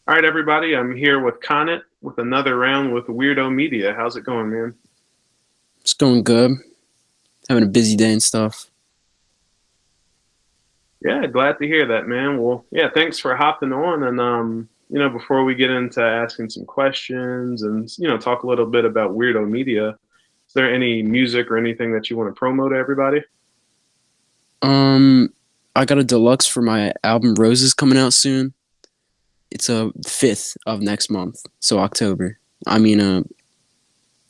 All right, everybody. I'm here with Connot with another round with Weirdow Media. How's it going, man? It's going good. Having a busy day and stuff. Yeah, glad to hear that, man. Well, yeah, thanks for hopping on. And before we get into asking some questions and talk a little bit about Weirdow Media, is there any music or anything that you want to promo to everybody? Um, I got a deluxe for my album Roses coming out soon. It's a 5th of next month, so October. I mean,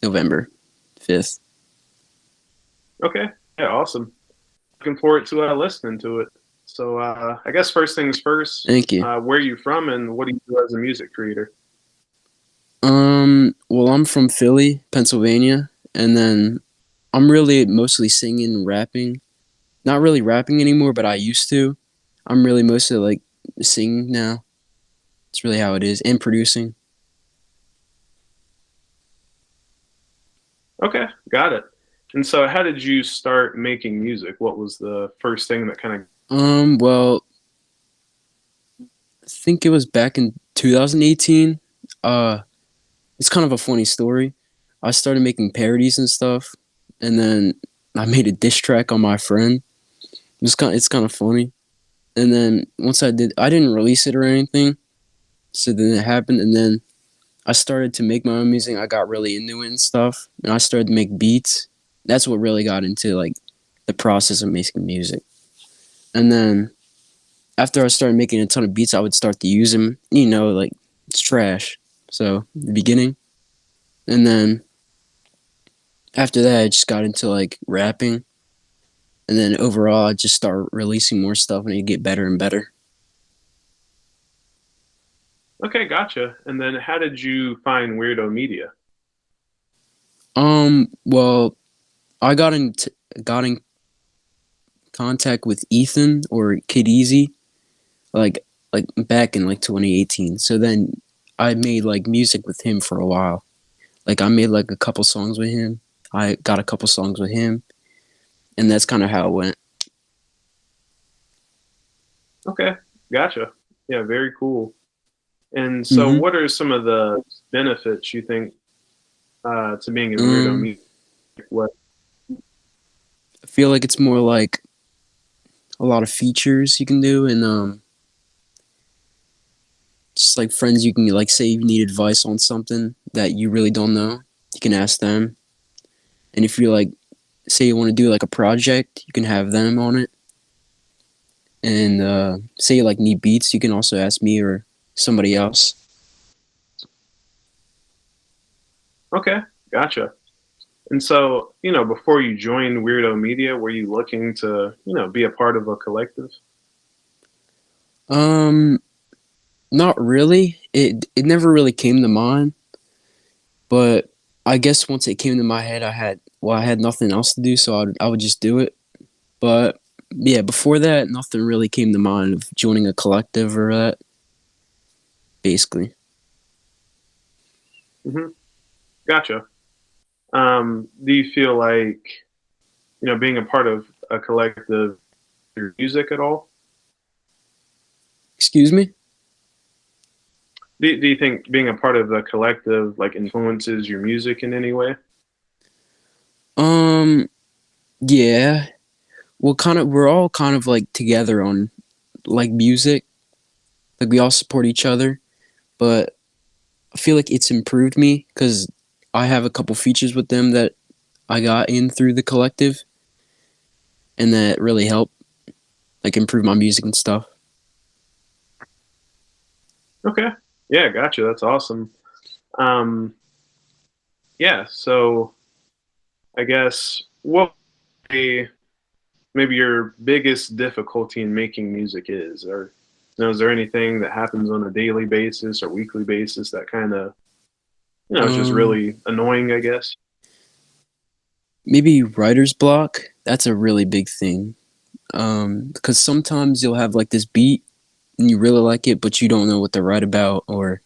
November 5th. Okay, yeah, awesome. Looking forward to listening to it. So I guess first things first, Thank you. where are you from and what do you do as a music creator? Well, I'm from Philly, Pennsylvania, and then I'm really mostly singing, rapping. Not really rapping anymore, but I used to. I'm really mostly like singing now. It's really how it is, and producing. Okay, got it. And so, how did you start making music? What was the first thing that kind of? Well, I think it was back in 2018. Uh, it's kind of a funny story. I started making parodies and stuff, and then I made a diss track on my friend. It's kind of funny. And then once I didn't release it or anything. So then it happened, and then I started to make my own music. I got really into it and stuff, and I started to make beats. That's what really got into like the process of making music. And then after I started making a ton of beats, I would start to use them. Like it's trash. So the beginning, and then after that, I just got into like rapping, and then overall, I just start releasing more stuff, and it get better and better. Okay, gotcha. And then, how did you find Weirdo Media? Well, I got in contact with Ethan or Kid Easy, like back in like 2018. So then I made like music with him for a while. Like I made like a couple songs with him. I got a couple songs with him, and that's kind of how it went. Okay, gotcha. Yeah, very cool. And so, hmm what are some of the benefits you think to being in Weirdo Um, Media? What? I feel like it's more like a lot of features you can do, and just like friends you can like say you need advice on something that you really don't know, you can ask them. And if you like say you want to do like a project, you can have them on it. And say you like need beats, you can also ask me or somebody else. Okay, gotcha. And so, before you joined Weirdo Media, were you looking to, be a part of a collective? Um, Not really. It never really came to mind, but I guess once it came to my head, I had nothing else to do, so I would just do it. But yeah, before that, nothing really came to mind of joining a collective or that. Basically, Hmm. Gotcha. Do you feel like, being a part of a collective, your music at all? excuse me. Do you think being a part of a collective like influences your music in any way? Um, yeah. Well, we're all kind of like together on like music. Like we all support each other, but I feel like it's improved me because I have a couple features with them that I got in through the collective, and that really helped like improve my music and stuff. Okay. Yeah, gotcha. That's awesome. Um, yeah, so I guess what would be maybe your biggest difficulty in making music is, or is there anything that happens on a daily basis or weekly basis that kind of, is just Um, really annoying, I guess? Maybe writer's block. That's a really big thing. Because sometimes you'll have like this beat and you really like it, but you don't know what to write about or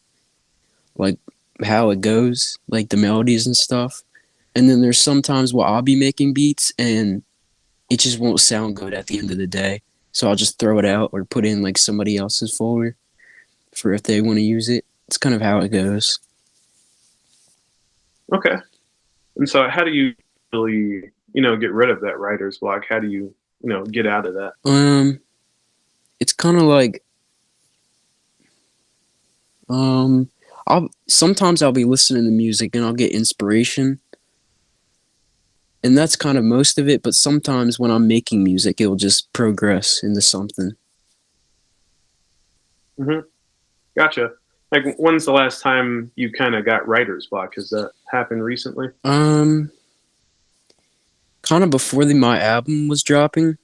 like how it goes, like the melodies and stuff. And then there's sometimes where I'll be making beats and it just won't sound good at the end of the day. So I'll just throw it out or put in like somebody else's folder for if they want to use it. it's kind of how it goes. Okay. And so, how do you really, get rid of that writer's block? How do you, get out of that? Um, it's kind of like um, I'll be listening to music and I'll get inspiration, and that's kind of most of it. But sometimes when I'm making music, it'll just progress into something. Hmm. Gotcha. Like, when's the last time you kind of got writer's block? Has that happened recently? Um, Kind of before my album was dropping,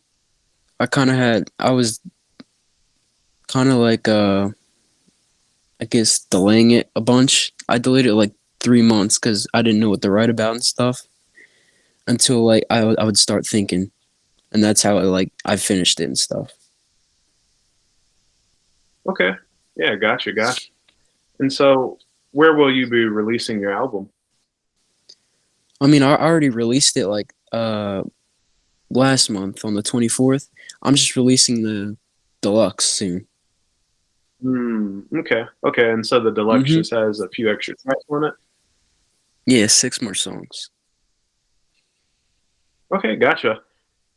I was kind of like I guess delaying it a bunch. I delayed it like 3 months because I didn't know what to write about and stuff until like I would start thinking, and that's how I finished it and stuff. Okay. Yeah, gotcha. And so, where will you be releasing your album? I mean, I already released it like last month on the 24th. I'm just releasing the deluxe soon. Okay. And so the deluxe Mm-hmm. just has a few extra tracks on it. Yeah, 6 more songs. Okay, gotcha.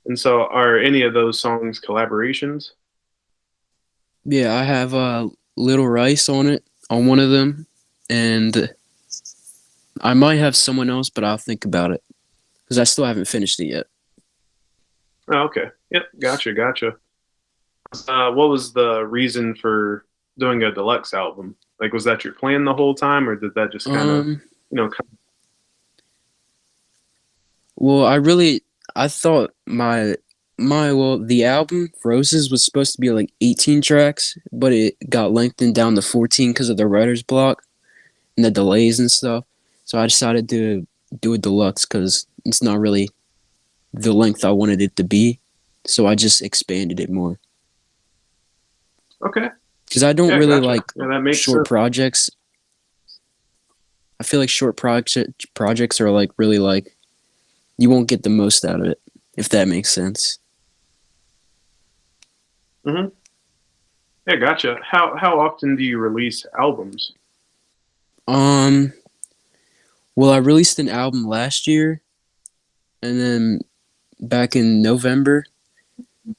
And so, are any of those songs collaborations? Yeah, I have Little Rice on it on one of them, and I might have someone else, but I'll think about it because I still haven't finished it yet. Oh, okay. Yep, gotcha. What was the reason for doing a deluxe album? Like, was that your plan the whole time, or did that just kind of, Um, you know, well, I thought the album Roses was supposed to be like 18 tracks, but it got lengthened down to 14 because of the writer's block and the delays and stuff. So I decided to do a deluxe because it's not really the length I wanted it to be. So I just expanded it more okay? because I don't Yeah, really gotcha. like Yeah, that makes short sense. projects. I feel like short projects are like really like you won't get the most out of it if that makes sense. Hmm. Yeah, gotcha. How often do you release albums? Um, well, I released an album last year, and then back in November,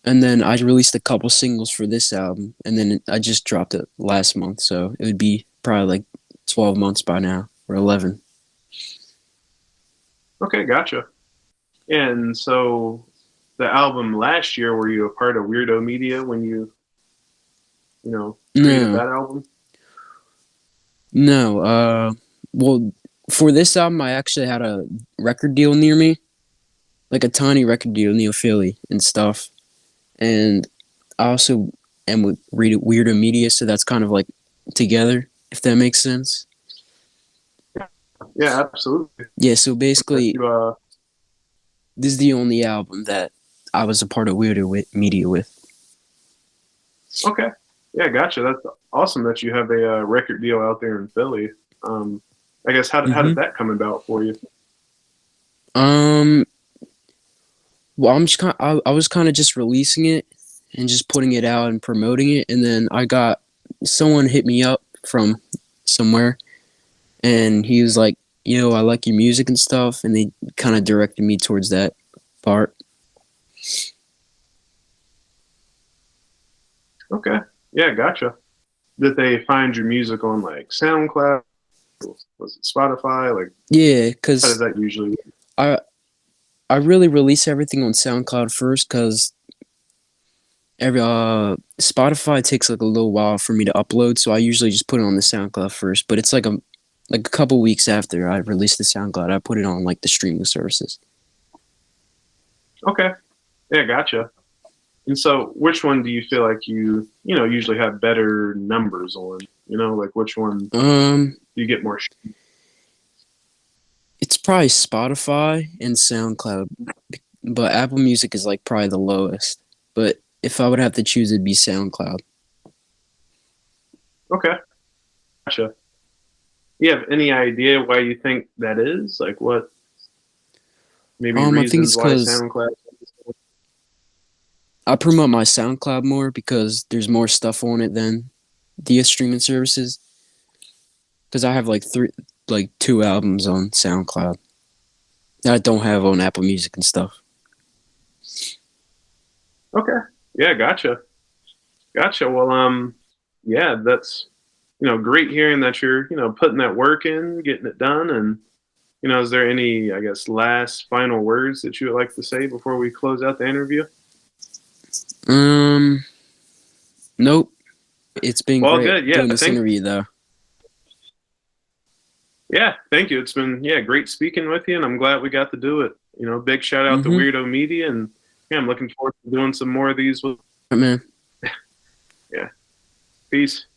and then I released a couple singles for this album, and then I just dropped it last month, so it would be probably like 12 months by now or 11. Okay, gotcha. And so the album last year, were you a part of Weirdow Media when you created No, that album? no. Well, for this album, I actually had a record deal near me, like a tiny record deal near Philly and stuff, and I also am with Weirdo Media, so that's kind of like together, if that makes sense. Yeah, absolutely. Yeah, so That basically, you this is the only album that I was a part of Media with. Okay. Yeah, gotcha. That's awesome that you have a record deal out there in Philly. Um, I guess how Hmm. did that come about for you? Um, well, I was kind of just releasing it and just putting it out and promoting it, and then I got someone hit me up from somewhere, and he was like, "Yo, I like your music and stuff," and they kind of directed me towards that part. Okay. Yeah, gotcha. Did they find your music on like SoundCloud? Was it Spotify? Like, Yeah, how does because that usually? I I really release everything on SoundCloud first because every Spotify takes like a little while for me to upload, so I usually just put it on the SoundCloud first. But it's like a couple weeks after I release the SoundCloud, I put it on like the streaming services. Okay. Yeah, gotcha. And so, which one do you feel like you usually have better numbers on? Like which one do Um, you get more? it's probably Spotify and SoundCloud, but Apple Music is like probably the lowest. But if I would have to choose, it'd be SoundCloud. Okay, gotcha. You have any idea why you think that is? Like what maybe I think reasons it's why because SoundCloud? I promote my SoundCloud more because there's more stuff on it than the streaming services. because I have like two albums on SoundCloud that I don't have on Apple Music and stuff. Okay. Yeah, gotcha. Well, yeah, that's great hearing that you're putting that work in, getting it done, and is there any, I guess, last final words that you would like to say before we close out the interview? Nope. It's been Well, great good. Yeah, doing this interview though. Yeah, thank you. It's been great speaking with you, and I'm glad we got to do it. Big shout out to Weirdow Media, and yeah, I'm looking forward to doing some more of these. Man. Yeah. Peace.